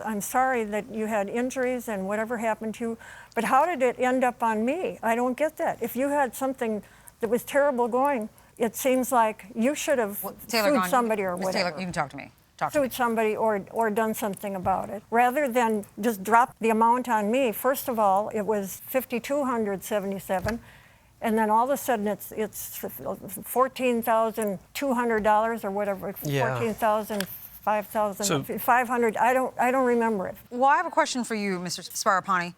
I'm sorry that you had injuries and whatever happened to you, but how did it end up on me? I don't get that. If you had something that was terrible going, it seems like you should have sued somebody or whatever. Taylor, you can talk to me. Sued somebody or done something about it. Rather than just drop the amount on me, first of all, it was $5,277, and then all of a sudden it's $14,200 or whatever, Yeah. $14,000, $5,500. I don't remember it. Well, I have a question for you, Mr. Sparapani.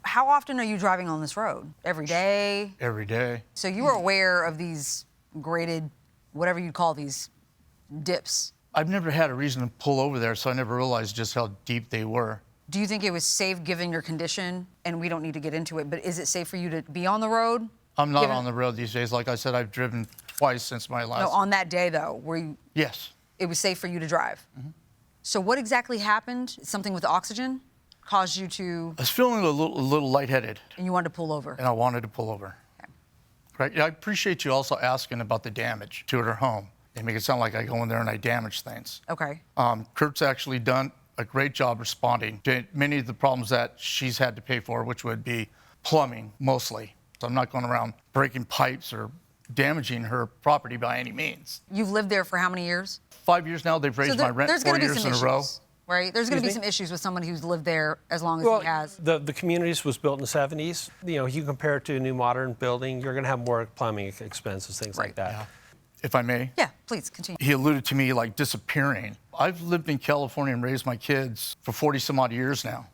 How often are you driving on this road? Every day? Every day. So you were aware of these graded, whatever you'd call these, dips? I've never had a reason to pull over there, so I never realized just how deep they were. Do you think it was safe given your condition? And we don't need to get into it, but is it safe for you to be on the road? I'm not on the road these days. Like I said, I've driven twice since my last... No, on that day, though, were you... Yes. It was safe for you to drive? Mm-hmm. So what exactly happened? Something with oxygen caused you to... I was feeling a little lightheaded. And you wanted to pull over? And I wanted to pull over. Okay. Right. Yeah, I appreciate you also asking about the damage to her home. They make it sound like I go in there and I damage things. Okay. Kurt's actually done a great job responding to many of the problems that she's had to pay for, which would be plumbing mostly. So I'm not going around breaking pipes or damaging her property by any means. You've lived there for how many years? 5 years now. They've raised my rent 4 years in a row. Right? There's going to be some issues with someone who's lived there as long as he has. The communities was built in the 70s. You know, you compare it to a new modern building, you're going to have more plumbing expenses, things like that. Yeah. If I may? Yeah, please continue. He alluded to me like disappearing. I've lived in California and raised my kids for 40 some odd years now.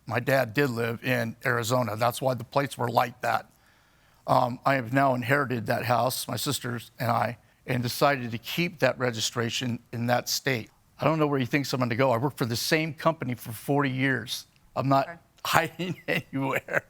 My dad did live in Arizona. That's why the plates were like that. I have now inherited that house, my sisters and I, and decided to keep that registration in that state. I don't know where he thinks I'm going to go. I worked for the same company for 40 years. I'm not hiding anywhere.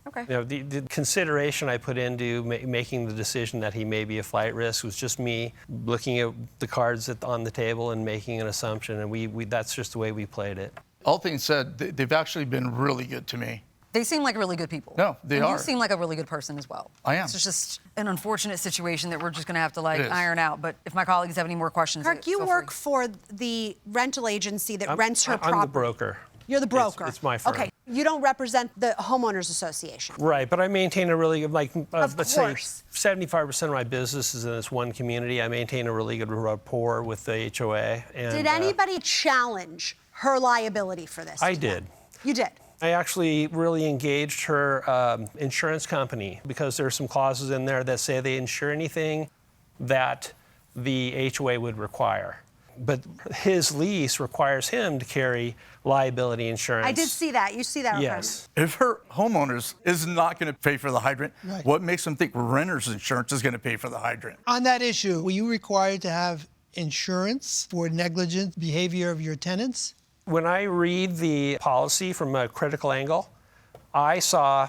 Okay. You know, the consideration I put into making the decision that he may be a flight risk was just me looking at the cards on the table and making an assumption, and that's just the way we played it. All things said, they've actually been really good to me. They seem like really good people. No, they are. You seem like a really good person as well. I am. It's just an unfortunate situation that we're just going to have to iron out. But if my colleagues have any more questions, Kirk, you work for the rental agency that rents her property. I'm the broker. You're the broker. It's my firm. Okay. You don't represent the homeowners association. Right, but I maintain a really good, let's say course. 75% of my business is in this one community. I maintain a really good rapport with the HOA. And, did anybody challenge her liability for this? I did. You did? I actually really engaged her insurance company because there are some clauses in there that say they insure anything that the HOA would require. But his lease requires him to carry liability insurance. I did see that. You see that? Yes. If her homeowners is not going to pay for the hydrant, what makes them think renter's insurance is going to pay for the hydrant? On that issue, were you required to have insurance for negligent behavior of your tenants? When I read the policy from a critical angle, I saw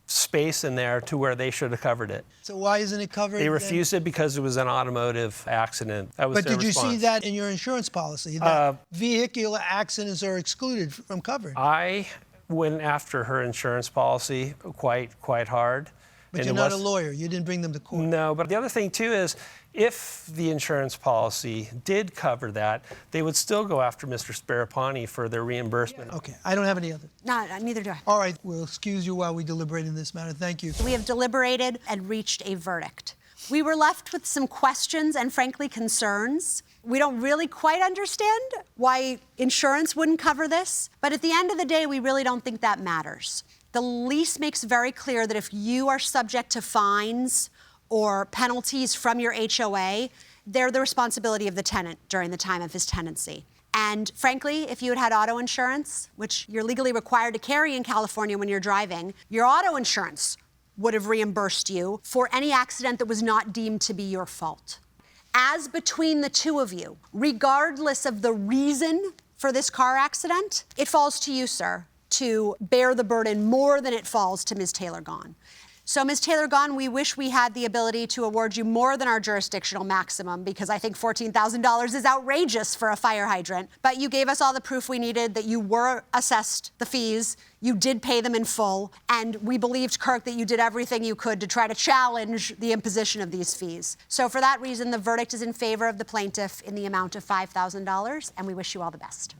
space in there to where they should have covered it. So why isn't it covered? They refused it because it was an automotive accident. That was But their did you response. see that in your insurance policy? That vehicular accidents are excluded from coverage. I went after her insurance policy quite hard. But you're not a lawyer. You didn't bring them to court. No, but the other thing, too, is if the insurance policy did cover that, they would still go after Mr. Sparapani for their reimbursement. Okay, I don't have any other. No, neither do I. All right, we'll excuse you while we deliberate in this matter. Thank you. We have deliberated and reached a verdict. We were left with some questions and, frankly, concerns. We don't really quite understand why insurance wouldn't cover this, but at the end of the day, we really don't think that matters. The lease makes very clear that if you are subject to fines or penalties from your HOA, they're the responsibility of the tenant during the time of his tenancy. And frankly, if you had auto insurance, which you're legally required to carry in California when you're driving, your auto insurance would have reimbursed you for any accident that was not deemed to be your fault. As between the two of you, regardless of the reason for this car accident, it falls to you, sir, to bear the burden more than it falls to Ms. Taylor-Gahn. So, Ms. Taylor-Gahn, we wish we had the ability to award you more than our jurisdictional maximum because I think $14,000 is outrageous for a fire hydrant. But you gave us all the proof we needed that you were assessed the fees, you did pay them in full, and we believed, Kirk, that you did everything you could to try to challenge the imposition of these fees. So for that reason, the verdict is in favor of the plaintiff in the amount of $5,000, and we wish you all the best.